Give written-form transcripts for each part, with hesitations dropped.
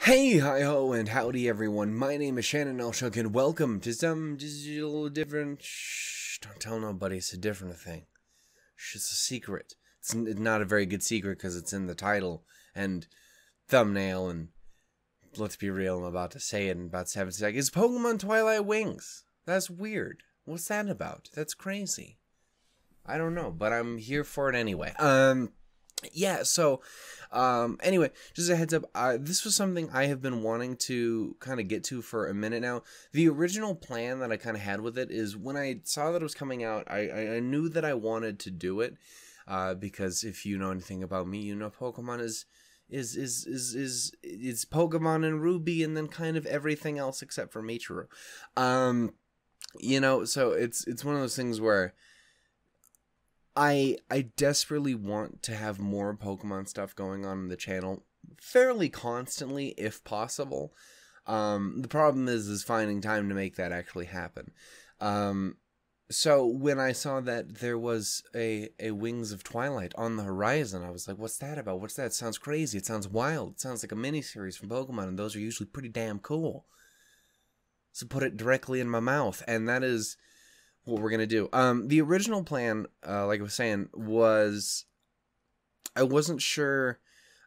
Hey, hi-ho, and howdy everyone. My name is Shannon Elshook, and welcome to some just a little different... Shh, don't tell nobody, it's a different thing. Shh, it's a secret. It's not a very good secret because it's in the title and thumbnail, and let's be real, I'm about to say it in about 7 seconds. It's Pokemon Twilight Wings. That's weird. What's that about? That's crazy. I don't know, but I'm here for it anyway. Yeah, so, anyway, just a heads up, this was something I have been wanting to kind of get to for a minute now. The original plan that I kind of had with it is when I saw that it was coming out, I knew that I wanted to do it, because if you know anything about me, you know Pokemon is Pokemon and Ruby and then kind of everything else except for Michiru. You know, so it's one of those things where I desperately want to have more Pokemon stuff going on the channel fairly constantly, if possible. The problem is finding time to make that actually happen. So when I saw that there was a Wings of Twilight on the horizon, I was like, what's that about? What's that? It sounds crazy. It sounds wild. It sounds like a miniseries from Pokemon, and those are usually pretty damn cool. So put it directly in my mouth, and that is what we're gonna do. The original plan, like I was saying, was I wasn't sure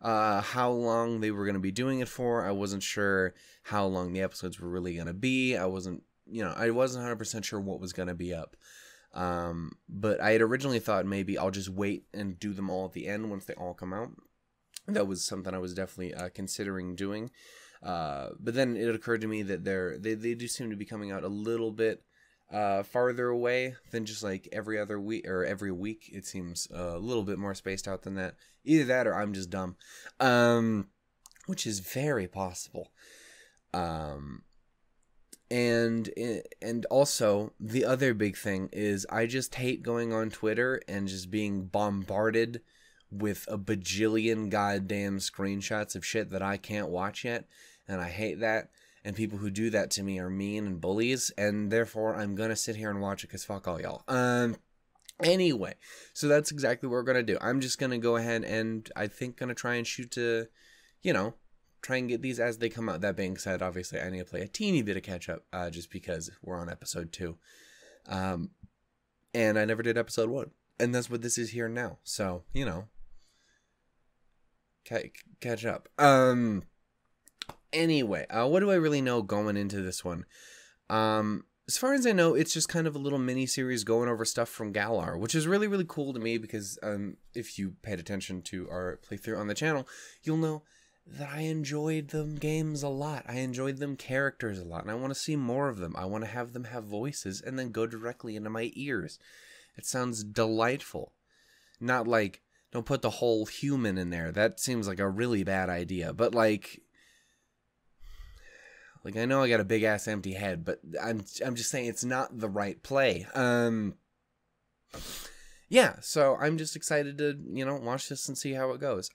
how long they were gonna be doing it for. I wasn't sure how long the episodes were really gonna be. I wasn't 100% sure what was gonna be up. But I had originally thought maybe I'll just wait and do them all at the end once they all come out. That was something I was definitely considering doing. But then it occurred to me that they do seem to be coming out a little bit farther away than just like every other week or every week. It seems a little bit more spaced out than that. Either that or I'm just dumb, which is very possible. And also the other big thing is I just hate going on Twitter and just being bombarded with a bajillion goddamn screenshots of shit that I can't watch yet, and I hate that. And people who do that to me are mean and bullies, and therefore I'm gonna sit here and watch it because fuck all y'all. Anyway, so that's exactly what we're gonna do. I'm just gonna go ahead and I think gonna try and shoot to, try and get these as they come out. That being said, obviously I need to play a teeny bit of catch up, just because we're on episode 2. And I never did episode 1. And that's what this is here now. So, catch up. Anyway, what do I really know going into this one? As far as I know, it's just kind of a little mini-series going over stuff from Galar, which is really, really cool to me because if you paid attention to our playthrough on the channel, you'll know that I enjoyed them games a lot. I enjoyed them characters a lot, and I want to see more of them. I want to have them have voices and then go directly into my ears. It sounds delightful. Not like, don't put the whole human in there. That seems like a really bad idea, but like I know I got a big ass empty head, but I'm just saying it's not the right play. Yeah, so I'm just excited to, watch this and see how it goes.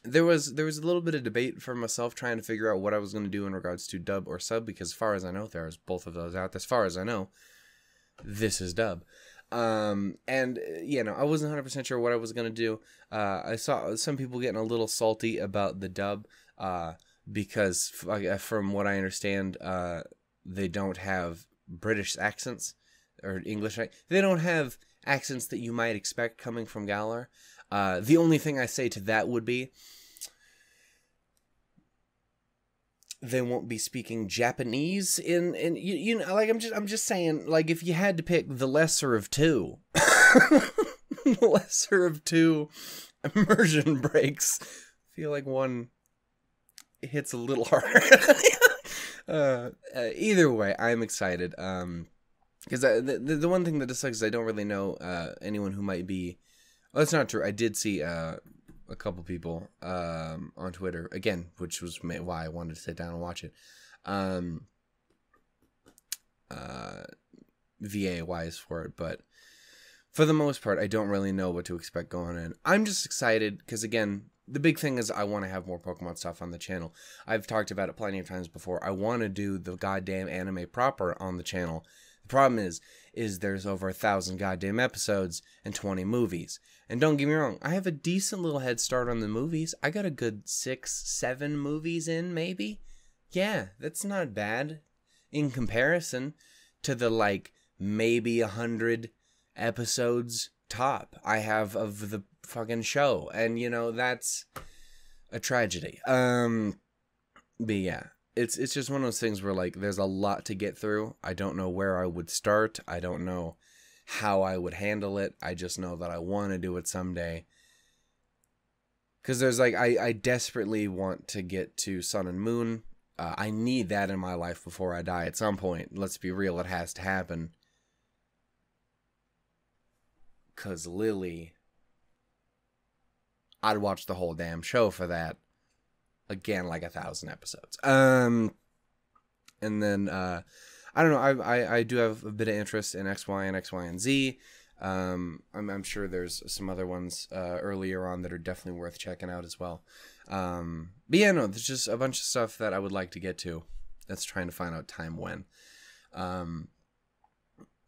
There was a little bit of debate for myself trying to figure out what I was going to do in regards to dub or sub, because as far as I know, there's both of those out. As far as I know, this is dub. And, I wasn't 100% sure what I was going to do. I saw some people getting a little salty about the dub, because from what I understand, they don't have British accents or English. They don't have accents that you might expect coming from Galar. The only thing I say to that would be they won't be speaking Japanese in I'm just saying, like, if you had to pick the lesser of two, the lesser of two immersion breaks, I feel like one hits a little harder. Either way, I'm excited. Because the one thing that just sucks is I don't really know anyone who might be. Well, that's not true. I did see a couple people on Twitter again, which was why I wanted to sit down and watch it. VA wise for it, but for the most part, I don't really know what to expect going in. I'm just excited because again, the big thing is I want to have more Pokemon stuff on the channel. I've talked about it plenty of times before. I want to do the goddamn anime proper on the channel. The Problem is there's over 1,000 goddamn episodes and 20 movies. And don't get me wrong, I have a decent little head start on the movies. I got a good 6, 7 movies in, maybe. Yeah, that's not bad in comparison to the, like, maybe 100 episodes top I have of the fucking show. And, you know, that's a tragedy. But yeah, it's just one of those things where, like, there's a lot to get through. I don't know where I would start. I don't know how I would handle it. I just know that I want to do it someday. Because there's, like, I desperately want to get to Sun and Moon. I need that in my life before I die at some point. Let's be real, it has to happen. Because Lily, I'd watch the whole damn show for that. Again, like 1,000 episodes. And then, I don't know, I do have a bit of interest in XY and XY and Z. I'm sure there's some other ones earlier on that are definitely worth checking out as well. But yeah, no, there's just a bunch of stuff that I would like to get to. That's trying to find out time when.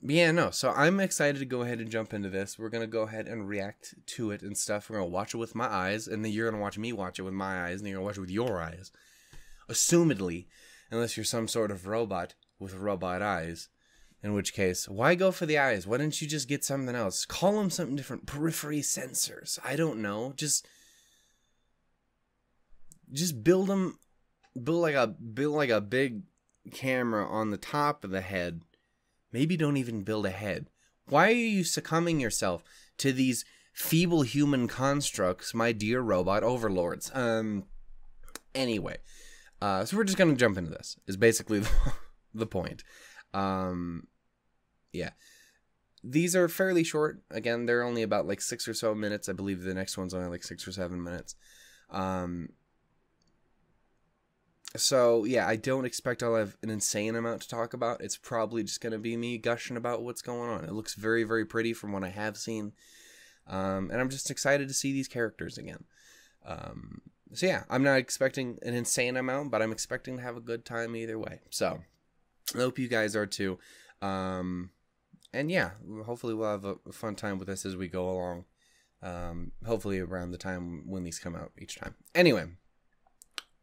But yeah, no, so I'm excited to go ahead and jump into this. We're going to go ahead and react to it and stuff. We're going to watch it with my eyes, and then you're going to watch me watch it with my eyes, and you're going to watch it with your eyes. Assumedly, unless you're some sort of robot with robot eyes. In which case, why go for the eyes? Why didn't you just get something else? Call them something different. Periphery sensors. I don't know. Just build them. Build like a big camera on the top of the head. Maybe don't even build a head. Why are you succumbing yourself to these feeble human constructs, my dear robot overlords? Anyway, so we're just gonna jump into this. Is basically the point. Yeah. These are fairly short. Again, they're only about like 6 or so minutes. I believe the next one's only like 6 or 7 minutes. So, yeah, I don't expect I'll have an insane amount to talk about. It's probably just going to be me gushing about what's going on. It looks very, very pretty from what I have seen. And I'm just excited to see these characters again. So, yeah, I'm not expecting an insane amount, but I'm expecting to have a good time either way. So, I hope you guys are too. And, yeah, hopefully we'll have a fun time with this as we go along. Hopefully around the time when these come out each time. Anyway.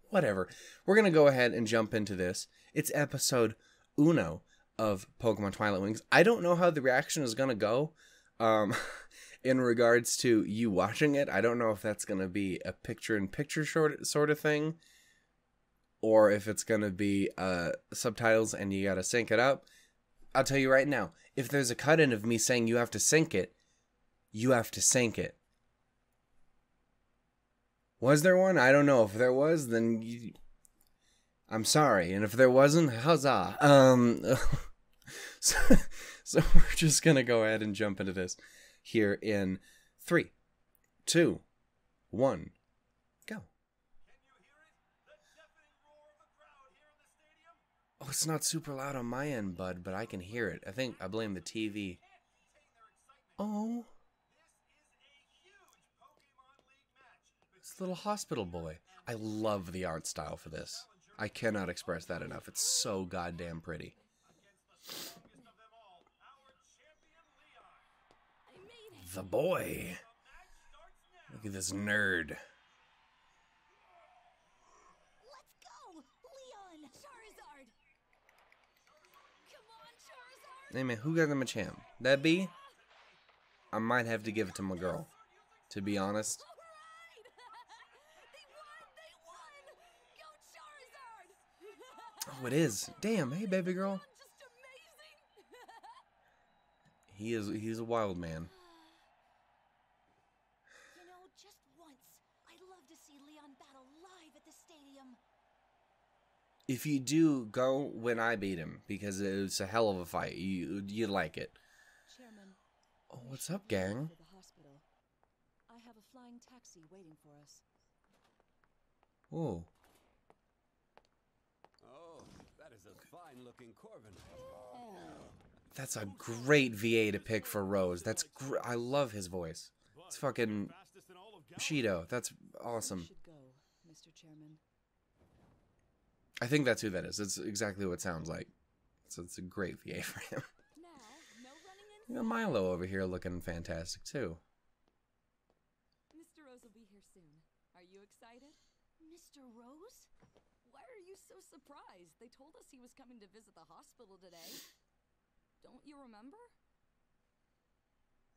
Whatever. We're going to go ahead and jump into this. It's episode 1 of Pokemon Twilight Wings. I don't know how the reaction is going to go in regards to you watching it. I don't know if that's going to be a picture-in-picture sort of thing, or if it's going to be subtitles and you got to sync it up. I'll tell you right now, if there's a cut-in of me saying you have to sync it, you have to sync it. Was there one? I don't know. If there was, then I'm sorry. And if there wasn't, huzzah. So we're just going to go ahead and jump into this here in 3, 2, 1, go. Can you hear it? The deafening roar of the crowd here in the stadium? Oh, it's not super loud on my end, bud, but I can hear it. I think I blame the TV. Oh. Little hospital boy. I love the art style for this. I cannot express that enough. It's so goddamn pretty. The boy. Look at this nerd. Let's go, Leon. Charizard. Come on, Charizard. Hey man, who got them a champ? That be? I might have to give it to my girl, to be honest. Oh, it is. Damn, hey, baby girl. He's a wild man. You know, just once, I'd love to see Leon battle live at the stadium. If you do, go when I beat him, because it's a hell of a fight. You like it. Chairman, oh, what's up, gang? the hospital. I have a flying taxi waiting for us. Whoa. Fine-looking Corvin. That's a great VA to pick for Rose. That's I love his voice. It's fucking Shido. That's awesome. Should go, Mr. Chairman. I think that's who that is. It's exactly what it sounds like. So it's a great VA for him. We got Milo over here looking fantastic too. Mr. Rose will be here soon. Are you excited? Mr. Rose? Why are you so surprised? They told us he was coming to visit the hospital today. Don't you remember?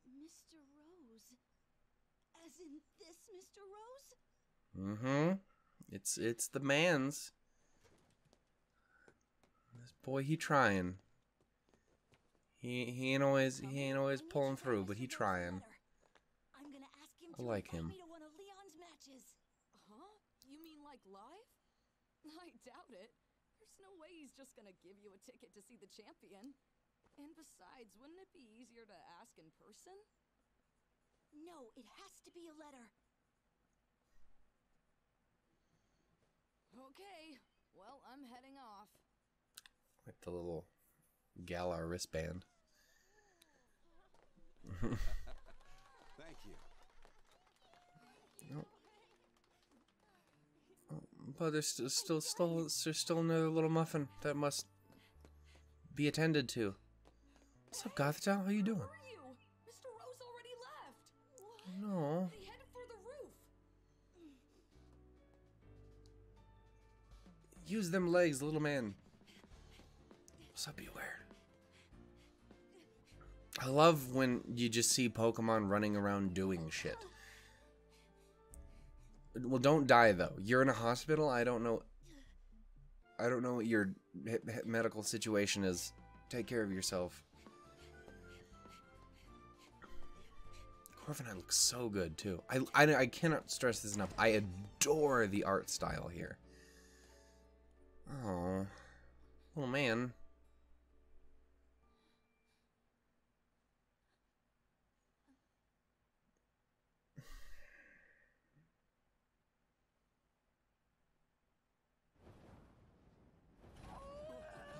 Mr. Rose? As in this Mr. Rose? Mm-hmm. It's the man's. This boy, he trying. He ain't always pulling through, but he trying. I'm gonna ask him I to like invite him. me to one of Leon's matches. Huh? You mean like live? I doubt it. There's no way he's just gonna give you a ticket to see the champion. And besides, wouldn't it be easier to ask in person? No, it has to be a letter. Okay, well, I'm heading off. With the little Galar wristband. Thank you. But there's still another little muffin that must be attended to. What's up, Gothita? How you doing? Where are you? Mr. Rose already left. No. They headed for the roof. Use them legs, little man. What's up, Beware? I love when you just see Pokemon running around doing shit. Well, don't die though. You're in a hospital. I don't know what your medical situation is. Take care of yourself. Corviknight looks so good too. I cannot stress this enough. I adore the art style here. Oh, little man.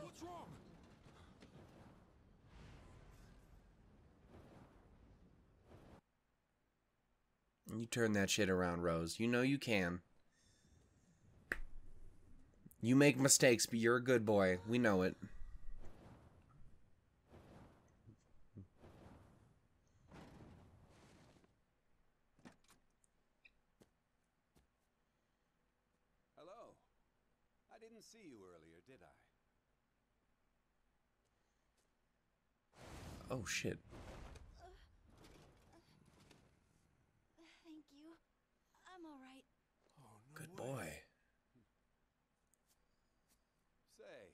What's wrong? You turn that shit around, Rose. You know you can. You make mistakes, but you're a good boy. We know it. Hello. I didn't see you earlier, did I? Oh, shit. Thank you. I'm alright. Oh, no Good way. boy. Say,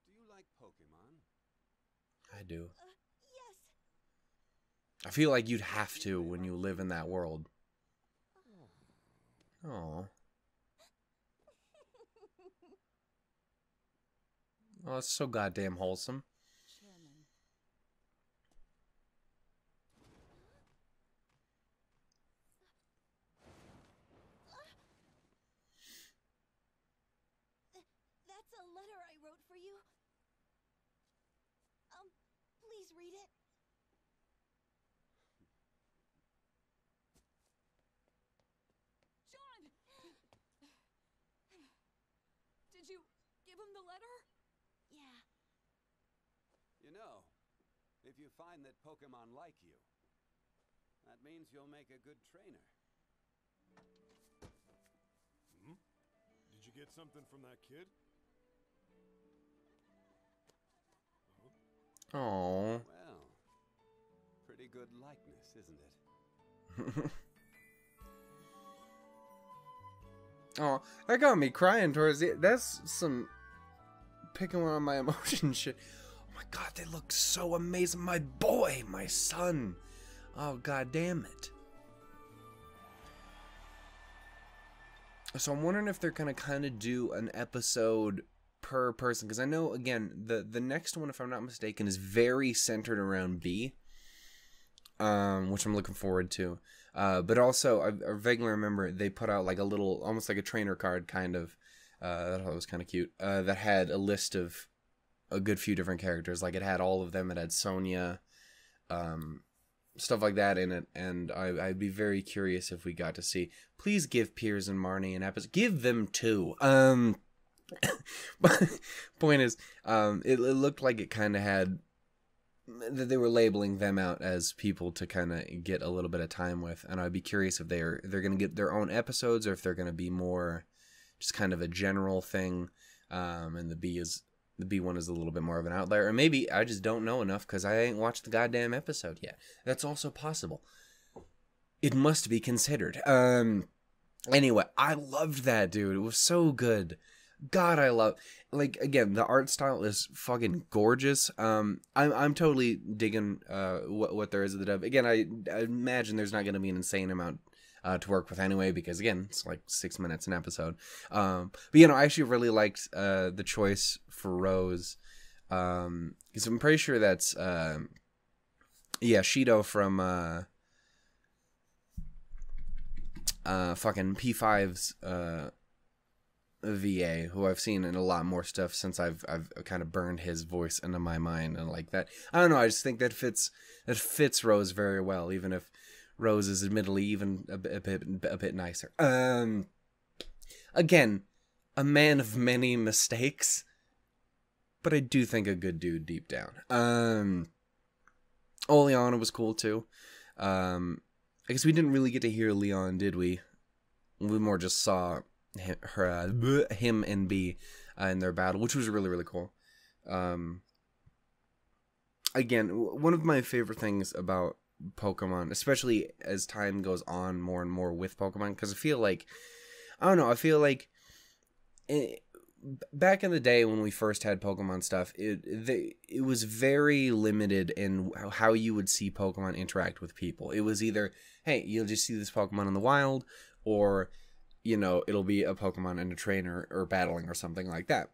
do you like Pokemon? I do. Yes. I feel like you'd have to when you live in that world. Oh. Oh, it's so goddamn wholesome. Chairman. That's a letter I wrote for you. Please read it. John! Did you give him the letter? Yeah. You know, if you find that Pokemon like you, that means you'll make a good trainer. Hmm? Did you get something from that kid? Oh. Well, pretty good likeness, isn't it? Oh, that got me crying towards the. That's some picking one on my emotion shit. Oh my god, they look so amazing. My boy, my son. Oh god damn it. So I'm wondering if they're gonna kind of do an episode per person, because I know again the next one, if I'm not mistaken, is very centered around B. Which I'm looking forward to. But also, I vaguely remember they put out like a little, almost like a trainer card kind of, that I thought was kind of cute, that had a list of a good few different characters. Like it had all of them. It had Sonya, stuff like that in it. And I'd be very curious if we got to see. Please give Piers and Marnie an episode. Give them two. But point is, it looked like it kind of had that they were labeling them out as people to kind of get a little bit of time with, and I'd be curious if they're going to get their own episodes or if they're going to be more just kind of a general thing, and the B one is a little bit more of an outlier, or maybe I just don't know enough because I ain't watched the goddamn episode yet. That's also possible. It must be considered. Anyway, I loved that, dude. It was so good. God, I love, like, again, the art style is fucking gorgeous. I'm totally digging what there is of the dub. Again, I imagine there's not going to be an insane amount to work with anyway, because again, it's like 6 minutes an episode. But you know, I actually really liked the choice for Rose, because I'm pretty sure that's Shido from fucking P5's VA, who I've seen in a lot more stuff since I've kind of burned his voice into my mind, and like that. I don't know, I just think that fits Rose very well, even if Rose is admittedly even a bit nicer. Again, a man of many mistakes, but I do think a good dude deep down. Oleana was cool too. I guess we didn't really get to hear Leon, did we? We more just saw him and B in their battle, which was really, really cool. Again, one of my favorite things about Pokemon, especially as time goes on more and more with Pokemon, because I feel like back in the day when we first had Pokemon stuff, it was very limited in how you would see Pokemon interact with people. It was either, hey, you'll just see this Pokemon in the wild, or, you know, it'll be a Pokemon and a trainer or battling or something like that.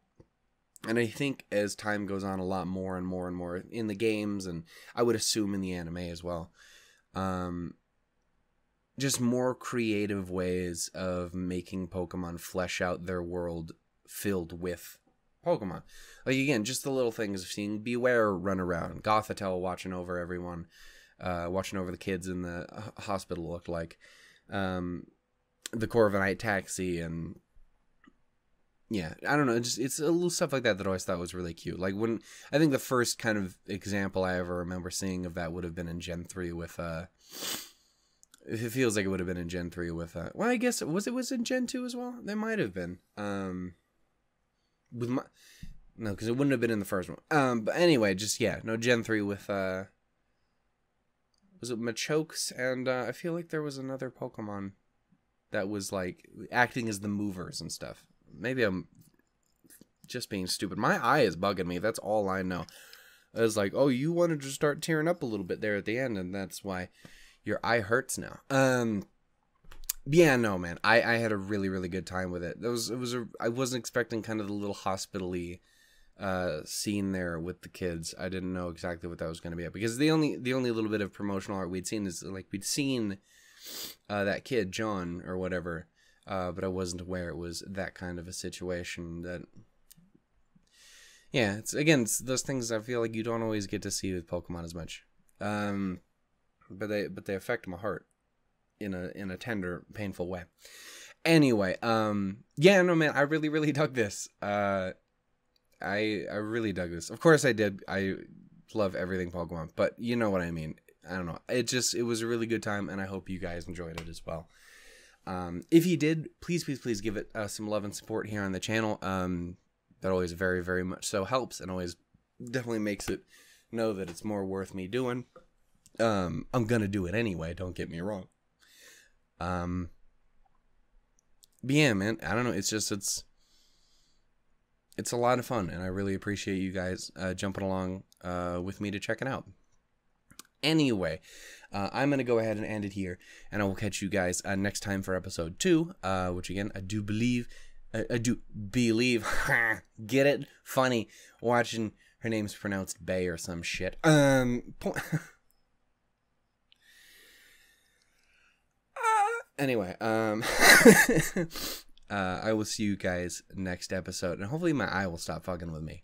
And I think as time goes on, a lot more and more and more in the games, and I would assume in the anime as well, just more creative ways of making Pokemon flesh out their world filled with Pokemon. Like, again, just the little things of seeing Beware run around, Gothitelle watching over everyone, watching over the kids in the hospital, looked like, the Corviknight taxi, and yeah, I don't know, just it's a little stuff like that I always thought was really cute. Like, when I think the first kind of example I ever remember seeing of that would have been in Gen 3 with it feels like it would have been in Gen 3 with well, I guess it was in Gen 2 as well. There might have been no, because it wouldn't have been in the first one. But anyway, just Gen 3 with was it Machokes, and I feel like there was another Pokemon that was like acting as the movers and stuff. Maybe I'm just being stupid. My eye is bugging me. That's all I know. I was like, oh, you wanted to start tearing up a little bit there at the end, and that's why your eye hurts now. Yeah, no, man. I had a really, really good time with it. I wasn't expecting kind of the little hospital-y scene there with the kids. I didn't know exactly what that was going to be at, because the only little bit of promotional art we'd seen is like we'd seen that kid John or whatever, but I wasn't aware it was that kind of a situation. That it's those things I feel like you don't always get to see with Pokemon as much, but they affect my heart in a tender, painful way. Anyway, no, man, I really, really dug this. I really dug this. Of course I did. I love everything Pokemon, but you know what I mean. I don't know. It was a really good time, and I hope you guys enjoyed it as well. If you did, please give it some love and support here on the channel. That always very, very much so helps, and always definitely makes it know that it's more worth me doing. I'm gonna do it anyway, don't get me wrong. But yeah, man, I don't know, it's a lot of fun, and I really appreciate you guys jumping along with me to check it out. Anyway, I'm going to go ahead and end it here, and I will catch you guys next time for episode 2, which again, I do believe, get it? Funny, watching her name's pronounced Bay or some shit. Anyway, I will see you guys next episode, and hopefully my eye will stop fucking with me.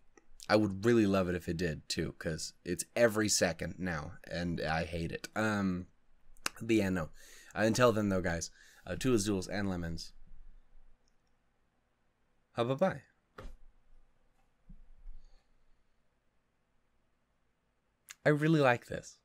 I would really love it if it did too, because it's every second now, and I hate it. But yeah, no. Until then, though, guys, toodles, duels, and lemons. Bye-bye. I really like this.